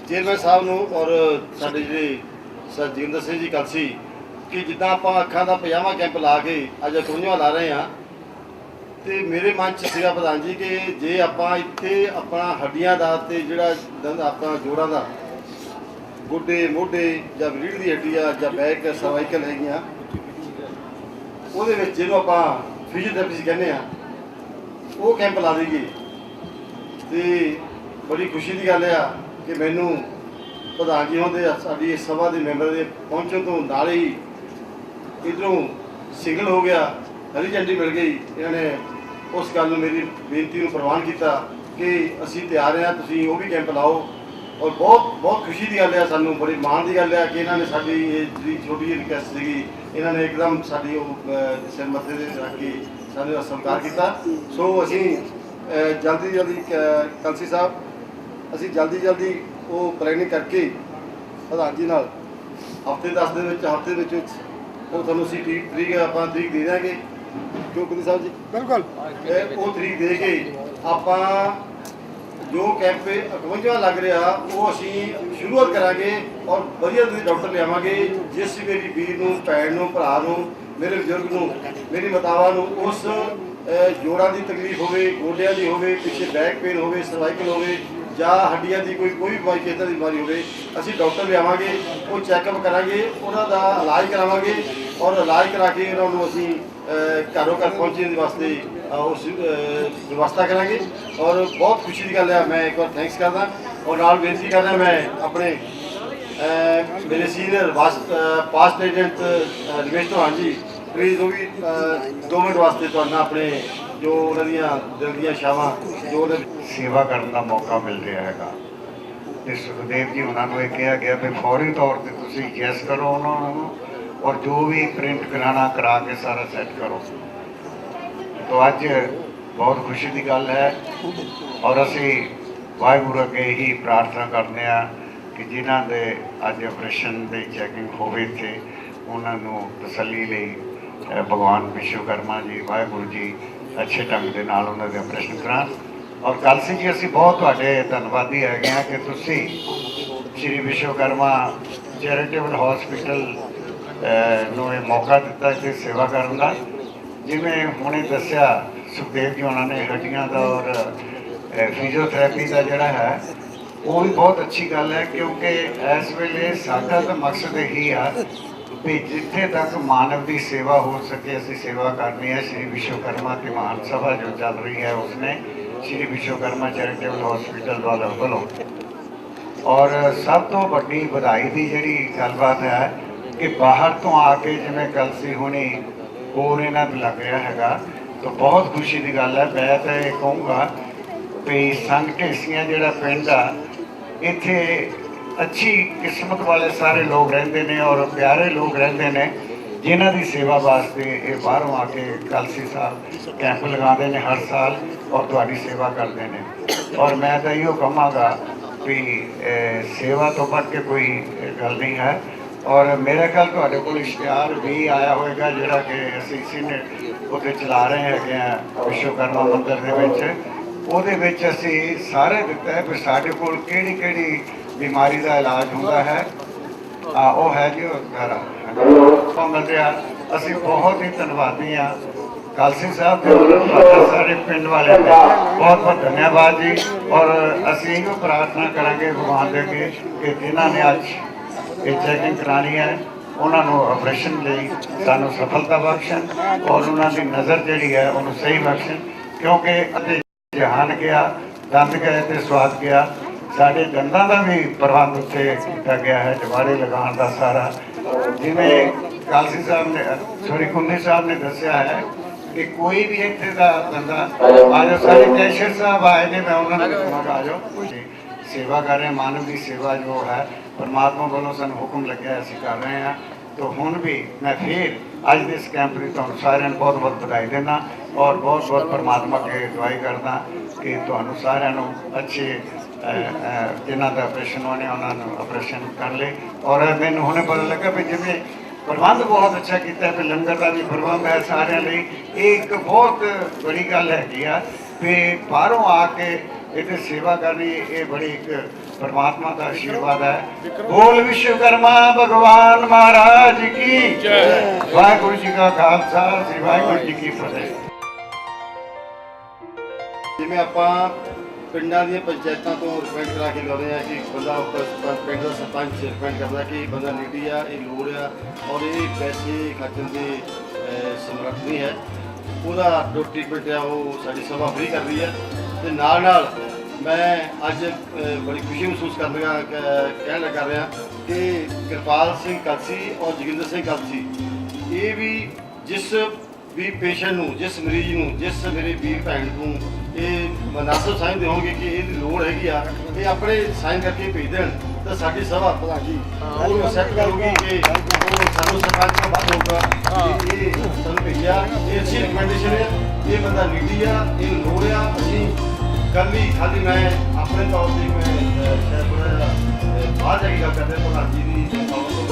Speaker 2: चेयरमैन साहब नूं और साडे जिहड़े सर जगिंदर सिंह जी कलसी कि जिद्दां आपां अखां दा 50वां कैंप ला के अज 51वां ला रहे हैं, तो मेरे मन च सीगा प्रधान जी कि जे आपां इत्थे अपना हड्डियां दा ते जिहड़ा दंद अपना जोड़ां दा गोडे मोढे या रीढ़ की हड्डी या बैक सर्वाइकल हैगियां ਉਹਦੇ ਵਿੱਚ ਜਿਹਨੂੰ ਆਪਾਂ ਫਿਜ਼ੀਓਥੈਰੇਪੀ ਕਹਿੰਦੇ ਆ ਉਹ ਕੈਂਪ ਲਾ ਦੇਈਏ। ਤੇ ਬੜੀ ਖੁਸ਼ੀ ਦੀ ਗੱਲ ਆ ਕਿ ਮੈਨੂੰ ਪ੍ਰਧਾਨ ਜੀ ਹੁੰਦੇ ਸਾਡੀ ਇਸ ਸਭਾ ਦੇ ਮੈਂਬਰ ਦੇ ਪਹੁੰਚਣ ਤੋਂ ਨਾਲ ਹੀ ਇੱਧਰੋਂ ਸਿਗਨਲ ਹੋ ਗਿਆ, ਹਰੀ ਝੰਡੀ ਮਿਲ ਗਈ। ਇਹਨਾਂ ਨੇ ਉਸ ਗੱਲ ਨੂੰ ਮੇਰੀ ਬੇਨਤੀ ਨੂੰ ਪ੍ਰਵਾਨ ਕੀਤਾ ਕਿ ਅਸੀਂ ਤਿਆਰ ਹਾਂ, ਤੁਸੀਂ ਉਹ ਵੀ ਕੈਂਪ ਲਾਓ। और बहुत खुशी की गल है, सानू बड़ी मान की गल है कि इन्होंने साड़ी जी छोटी जी रिक्वेस्ट सी इन्होंने एकदम साड़ी सिर मथे रख के सानू स्वीकार किया। सो असी जल्दी कलसी साहब असी जल्दी वो प्लैनिंग करके प्रधान जी नाल हफ्ते 10 दिन हफ्ते वो तुहानू असी तरीक आप तरीक दे देंगे, क्यों कलसी साहब जी? बिल्कुल वो तरीक दे के आप ਜੋ ਕੈਂਪ 51ਵਾਂ ਲੱਗ ਰਿਹਾ ਉਹ ਅਸੀਂ ਸ਼ੁਰੂਆਤ ਕਰਾਂਗੇ ਔਰ ਵਧੀਆ ਦੇ ਡਾਕਟਰ ਲਿਆਵਾਂਗੇ ਜਿਸ ਮੇਰੀ ਵੀਰ ਨੂੰ, ਭੈਣ ਨੂੰ, ਭਰਾ ਨੂੰ, ਮੇਰੇ ਬਜ਼ੁਰਗ ਨੂੰ, ਮੇਰੀ ਮਾਤਾਵਾਂ ਨੂੰ ਉਸ ਜੋੜਾਂ ਦੀ ਤਕਲੀਫ ਹੋਵੇ, ਗੋਡਿਆਂ ਦੀ ਹੋਵੇ, ਪਿੱਛੇ ਬੈਕ ਪੇਨ ਹੋਵੇ, ਸਰਵਾਈਕਲ ਹੋਵੇ ਜਾਂ ਹੱਡੀਆਂ ਦੀ ਕੋਈ ਬਿਮਾਰੀ, ਖੇਤਰ ਦੀ ਬਿਮਾਰੀ ਹੋਵੇ, ਅਸੀਂ ਡਾਕਟਰ ਲਿਆਵਾਂਗੇ, ਉਹ ਚੈੱਕਅਪ ਕਰਾਂਗੇ, ਉਹਨਾਂ ਦਾ ਇਲਾਜ ਕਰਾਵਾਂਗੇ ਔਰ ਇਲਾਜ ਕਰਾ ਕੇ ਉਹਨਾਂ ਨੂੰ ਅਸੀਂ ਘਰੋਂ ਘਰ ਪਹੁੰਚਣ ਦੇ ਵਾਸਤੇ ਉਸ ਵਿਵਸਥਾ ਕਰਾਂਗੇ। ਔਰ ਬਹੁਤ ਖੁਸ਼ੀ ਦੀ ਗੱਲ ਹੈ, ਮੈਂ ਇੱਕ ਵਾਰ ਥੈਂਕਸ ਕਰਦਾ ਔਰ ਨਾਲ ਬੇਨਤੀ ਕਰਦਾ ਮੈਂ ਆਪਣੇ ਮੇਰੇ senior past president Ramesh Chauhan ਜੀ, ਪਲੀਜ਼ ਉਹ ਵੀ 2 ਮਿੰਟ ਵਾਸਤੇ ਤੁਹਾਡਾ ਆਪਣੇ ਜੋ ਉਹਨਾਂ ਦੀਆਂ ਦਿਲ ਦੀਆਂ ਛਾਵਾਂ ਜੋ ਉਹਨਾਂ
Speaker 7: ਸੇਵਾ ਕਰਨ ਦਾ ਮੌਕਾ ਮਿਲ ਰਿਹਾ ਹੈਗਾ। ਤੇ ਸੁਖਦੇਵ ਜੀ ਉਹਨਾਂ ਨੂੰ ਇਹ ਕਿਹਾ ਗਿਆ ਵੀ ਫੌਰੀ ਤੌਰ ਤੇ ਤੁਸੀਂ ਯੈਸ ਕਰੋ ਉਹਨਾਂ ਨੂੰ ਔਰ ਜੋ ਵੀ ਪ੍ਰਿੰਟ ਕਰਾਉਣਾ ਕਰਾ ਕੇ ਸਾਰਾ ਸੈੱਟ ਕਰੋ। ਤਾਂ ਅੱਜ ਬਹੁਤ ਖੁਸ਼ੀ ਦੀ ਗੱਲ ਹੈ ਔਰ ਅਸੀਂ ਵਾਹਿਗੁਰੂ ਅੱਗੇ ਹੀ ਪ੍ਰਾਰਥਨਾ ਕਰਦੇ ਹਾਂ ਕਿ ਜਿਨ੍ਹਾਂ ਦੇ ਅੱਜ ਆਪਰੇਸ਼ਨ ਦੀ ਚੈਕਿੰਗ ਹੋਵੇ ਇੱਥੇ ਉਹਨਾਂ ਨੂੰ ਤਸੱਲੀ ਲਈ ਭਗਵਾਨ ਵਿਸ਼ਵਕਰਮਾ ਜੀ, ਵਾਹਿਗੁਰੂ ਜੀ ਅੱਛੇ ਢੰਗ ਦੇ ਨਾਲ ਉਹਨਾਂ ਦੇ ਆਪਰੇਸ਼ਨ ਕਰਾਉਣ। ਔਰ ਕਲਸੀ ਜੀ ਅਸੀਂ ਬਹੁਤ ਤੁਹਾਡੇ ਧੰਨਵਾਦੀ ਹੈਗੇ ਹਾਂ ਕਿ ਤੁਸੀਂ ਸ਼੍ਰੀ ਵਿਸ਼ਵਕਰਮਾ ਚੈਰੀਟੇਬਲ ਹਸਪੀਟਲ ਨੂੰ ਇਹ ਮੌਕਾ ਦਿੱਤਾ ਕਿ ਸੇਵਾ ਕਰਨ ਦਾ। ਜਿਵੇਂ ਹੁਣੇ ਦੱਸਿਆ ਸੁਖਦੇਵ ਜੀ ਉਹਨਾਂ ਨੇ ਹੱਡੀਆਂ ਦਾ ਔਰ ਫਿਜ਼ੀਓਥੈਰੇਪੀ ਦਾ ਜਿਹੜਾ ਹੈ ਉਹ ਵੀ ਬਹੁਤ ਅੱਛੀ ਗੱਲ ਹੈ, ਕਿਉਂਕਿ ਇਸ ਵੇਲੇ ਸਾਡਾ ਤਾਂ ਮਕਸਦ ਇਹੀ ਆ ਵੀ ਜਿੱਥੇ ਤੱਕ ਮਾਨਵ ਦੀ ਸੇਵਾ ਹੋ ਸਕੇ ਅਸੀਂ ਸੇਵਾ ਕਰਨੀ ਹੈ। ਸ਼੍ਰੀ ਵਿਸ਼ਵਕਰਮਾ ਦੀ ਮਹਾਨ ਸਭਾ ਜੋ ਚੱਲ ਰਹੀ ਹੈ ਉਸਨੇ ਸ਼੍ਰੀ ਵਿਸ਼ਵਕਰਮਾ ਚੈਰੀਟੇਬਲ ਹਸਪੀਟਲ ਵੱਲੋਂ ਔਰ ਸਭ ਤੋਂ ਵੱਡੀ ਵਧਾਈ ਦੀ ਜਿਹੜੀ ਗੱਲਬਾਤ ਹੈ ਕਿ ਬਾਹਰ ਤੋਂ ਆ ਕੇ ਜਿਵੇਂ ਕਲਸੀ ਹੁਣੀ ਹੋਰ ਇਹਨਾਂ ਨੂੰ ਲੱਗ ਰਿਹਾ ਹੈਗਾ ਤਾਂ ਬਹੁਤ ਖੁਸ਼ੀ ਦੀ ਗੱਲ ਹੈ। ਮੈਂ ਤਾਂ ਇਹ ਕਹੂੰਗਾ ਵੀ ਸੰਘ ਢੇਸੀਆਂ ਜਿਹੜਾ ਪਿੰਡ ਆ ਇੱਥੇ ਅੱਛੀ ਕਿਸਮਤ ਵਾਲੇ ਸਾਰੇ ਲੋਕ ਰਹਿੰਦੇ ਨੇ ਔਰ ਪਿਆਰੇ ਲੋਕ ਰਹਿੰਦੇ ਨੇ ਜਿਨ੍ਹਾਂ ਦੀ ਸੇਵਾ ਵਾਸਤੇ ਇਹ ਬਾਹਰੋਂ ਆ ਕੇ ਕਲਸੀ ਸਾਹਿਬ ਕੈਂਪ ਲਗਾਉਂਦੇ ਨੇ ਹਰ ਸਾਲ ਔਰ ਤੁਹਾਡੀ ਸੇਵਾ ਕਰਦੇ ਨੇ। ਔਰ ਮੈਂ ਤਾਂ ਇਹੋ ਕਹਾਂਗਾ ਵੀ ਸੇਵਾ ਤੋਂ ਵੱਧ ਕੇ ਕੋਈ ਗੱਲ ਨਹੀਂ ਹੈ। ਔਰ ਮੇਰੇ ਖਿਆਲ ਤੁਹਾਡੇ ਕੋਲ ਇਸ਼ਤਿਹਾਰ ਵੀ ਆਇਆ ਹੋਵੇਗਾ ਜਿਹੜਾ ਕਿ ਅਸੀਂ ਸੀਨੀਅਰ ਉੱਤੇ ਚਲਾ ਰਹੇ ਹੈਗੇ ਆ ਵਿਸ਼ਵਕਰਮਾ ਮੰਦਿਰ ਦੇ ਵਿੱਚ। ਉਹਦੇ ਵਿੱਚ ਅਸੀਂ ਸਾਰੇ ਦਿੱਤਾ ਹੈ ਵੀ ਸਾਡੇ ਕੋਲ ਕਿਹੜੀ ਕਿਹੜੀ ਬਿਮਾਰੀ ਦਾ ਇਲਾਜ ਹੁੰਦਾ ਹੈ। ਉਹ ਹੈ ਜੀ ਅਸੀਂ ਬਹੁਤ ਹੀ ਧੰਨਵਾਦੀ ਹਾਂ ਕਲਸੀ ਸਾਹਿਬ ਦੇ ਵੱਲੋਂ ਸਾਰੇ ਪਿੰਡ ਵਾਲਿਆਂ ਦਾ ਬਹੁਤ ਬਹੁਤ ਧੰਨਵਾਦ ਜੀ। ਔਰ ਅਸੀਂ ਇਹੋ ਪ੍ਰਾਰਥਨਾ ਕਰਾਂਗੇ ਭਗਵਾਨ ਦੇ ਅੱਗੇ ਕਿ ਜਿਨ੍ਹਾਂ ਨੇ ਅੱਜ ਇਹ ਚੈਕਿੰਗ ਕਰਾਉਣੀ ਹੈ ਉਹਨਾਂ ਨੂੰ ਆਪਰੇਸ਼ਨ ਲਈ ਸਾਨੂੰ ਸਫਲਤਾ ਬਖਸ਼ਣ ਔਰ ਉਹਨਾਂ ਦੀ ਨਜ਼ਰ ਜਿਹੜੀ ਹੈ ਉਹਨੂੰ ਸਹੀ ਬਖਸ਼ਣ, ਕਿਉਂਕਿ ਅਤੇ ਜਹਾਨ ਗਿਆ, ਦੰਦ ਗਏ ਤੇ ਸਵਾਦ ਗਿਆ। ਸਾਡੇ ਦੰਦਾਂ ਦਾ ਵੀ ਪ੍ਰਬੰਧ ਉੱਥੇ ਕੀਤਾ ਗਿਆ ਹੈ, ਜਵਾੜੇ ਲਗਾਉਣ ਦਾ ਸਾਰਾ। ਜਿਵੇਂ ਕਲਸੀ ਸਾਹਿਬ ਨੇ ਕੁੰਨੀ ਸਾਹਿਬ ਨੇ ਦੱਸਿਆ ਹੈ ਕਿ ਕੋਈ ਵੀ ਇੱਥੇ ਦਾ ਬੰਦਾ ਆ ਜਾਓ, ਸਾਰੇ ਕੈਸ਼ੀਅਰ ਸਾਹਿਬ ਆਏ ਨੇ, ਮੈਂ ਉਹਨਾਂ ਨੂੰ ਕਹਾਂਗਾ ਆ ਜਾਓ। ਸੇਵਾ ਕਰ ਰਹੇ ਮਾਨਵ ਦੀ ਸੇਵਾ ਜੋ ਹੈ ਪਰਮਾਤਮਾ ਵੱਲੋਂ ਸਾਨੂੰ ਹੁਕਮ ਲੱਗਿਆ ਅਸੀਂ ਕਰ ਰਹੇ ਹਾਂ। ਤਾਂ ਹੁਣ ਵੀ ਮੈਂ ਫਿਰ ਅੱਜ ਦੇ ਇਸ ਕੈਂਪ ਦੀ ਤੁਹਾਨੂੰ ਸਾਰਿਆਂ ਨੂੰ ਬਹੁਤ ਬਹੁਤ ਵਧਾਈ ਦਿੰਦਾ ਔਰ ਬਹੁਤ ਬਹੁਤ ਪਰਮਾਤਮਾ ਅੱਗੇ ਦੁਆਈ ਕਰਦਾ ਕਿ ਤੁਹਾਨੂੰ ਸਾਰਿਆਂ ਨੂੰ ਅੱਛੇ ਜਿਨ੍ਹਾਂ ਦਾ ਆਪਰੇਸ਼ਨ ਹੋਣੇ ਉਹਨਾਂ ਨੂੰ ਆਪਰੇਸ਼ਨ ਕਰ ਲਏ। ਔਰ ਮੈਨੂੰ ਹੁਣੇ ਪਤਾ ਲੱਗਾ ਵੀ ਜਿਵੇਂ ਪ੍ਰਬੰਧ ਬਹੁਤ ਅੱਛਾ ਕੀਤਾ ਵੀ ਲੰਗਰ ਦਾ ਵੀ ਪ੍ਰਬੰਧ ਹੈ ਸਾਰਿਆਂ ਲਈ। ਇਹ ਇੱਕ ਬਹੁਤ ਬੜੀ ਗੱਲ ਹੈਗੀ ਆ ਵੀ ਬਾਹਰੋਂ ਆ ਕੇ ਇੱਥੇ ਸੇਵਾ ਕਰਨੀ, ਇਹ ਬੜੀ ਇੱਕ ਪਰਮਾਤਮਾ ਦਾ ਆਸ਼ੀਰਵਾਦ ਹੈ। ਬੋਲ ਵਿਸ਼ਵਕਰਮਾ ਭਗਵਾਨ ਮਹਾਰਾਜ ਕੀ ਜੈ। ਵਾਹਿਗੁਰੂ ਜੀ ਕਾ ਖਾਲਸਾ, ਸ੍ਰੀ ਵਾਹਿਗੁਰੂ ਜੀ ਕੀ ਫਤਿਹ।
Speaker 2: ਜਿਵੇਂ ਆਪਾਂ ਪਿੰਡਾਂ ਦੀਆਂ ਪੰਚਾਇਤਾਂ ਤੋਂ ਰਿਕਮੈਂਡ ਕਰਾ ਕੇ ਲਾਉਂਦੇ ਆ ਕਿ ਬੰਦਾ ਪਿੰਡ ਦਾ ਸਰਪੰਚ ਰਿਕਮੈਂਡ ਕਰਦਾ ਕਿ ਬੰਦਾ ਨੀਡੀ ਆ, ਇਹ ਲੋੜ ਆ ਔਰ ਇਹ ਪੈਸੇ ਖਰਚਣ ਦੇ ਸਮਰੱਥ ਨਹੀਂ ਹੈ, ਉਹਦਾ ਜੋ ਟ੍ਰੀਟਮੈਂਟ ਆ ਉਹ ਸਾਡੀ ਸਭਾ ਫ੍ਰੀ ਕਰ ਰਹੀ ਹੈ। ਤੇ ਨਾਲ ਨਾਲ ਮੈਂ ਅੱਜ ਬੜੀ ਖੁਸ਼ੀ ਮਹਿਸੂਸ ਕਹਿਣ ਲੱਗਾ ਰਿਹਾ ਕਿ ਕਿਰਪਾਲ ਸਿੰਘ ਕਲਸੀ ਔਰ ਜੋਗਿੰਦਰ ਸਿੰਘ ਕਲਸੀ ਇਹ ਵੀ ਜਿਸ ਵੀ ਪੇਸ਼ੈਂਟ ਨੂੰ, ਜਿਸ ਮਰੀਜ਼ ਨੂੰ, ਜਿਸ ਮੇਰੇ ਵੀਰ ਭੈਣ ਨੂੰ ਇਹ ਮਨਾਸਬ ਸਮਝਦੇ ਹੋਣਗੇ ਕਿ ਇਹਦੀ ਲੋੜ ਹੈਗੀ ਆ, ਇਹ ਆਪਣੇ ਸਾਈਨ ਕਰਕੇ ਭੇਜ ਦੇਣ ਤਾਂ ਸਾਡੀ ਸਭਾ ਪ੍ਰਧਾਨ ਜੀ ਉਹ ਐਕਸੈਪਟ ਕਰੂਗੀ ਕਿ ਉਹ ਸਾਨੂੰ ਸਰਪੰਚ ਤੋਂ ਬਾਅਦ ਹੋਊਗਾ ਕਿ ਇਹ ਸਾਨੂੰ ਭੇਜਿਆ, ਇਹ ਅੱਛੀ ਰਿਕਮੈਂਡੇਸ਼ਨ ਹੈ, ਇਹ ਬੰਦਾ ਨੀਡੀ ਆ, ਇਹ ਲੋੜ ਆ। ਅਸੀਂ ਕੱਲ ਹੀ ਖਾਲੀ ਮੈਂ ਆਪਣੇ ਤੌਰ ਤੇ ਮੈਂ ਸ਼ਾਇਦ ਥੋੜ੍ਹਾ ਜਿਹਾ ਬਾਹਰ ਜਾ ਕੇ ਗੱਲ ਕਰਦੇ ਪ੍ਰਧਾਨ ਜੀ ਦੀ ਤੌਰ ਤੋਂ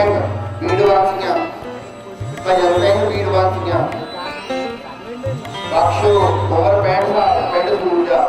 Speaker 8: ਸਿੰਘ ਵੀਰਵਾਸੀਆਂ, ਭਜਨ ਸਿੰਘ ਵੀਰਵਾਸੀਆਂ, ਬਖਸ਼ੋ ਉਮਰ 65 ਸਾਲ, ਪਿੰਡ ਦੂਜਾ।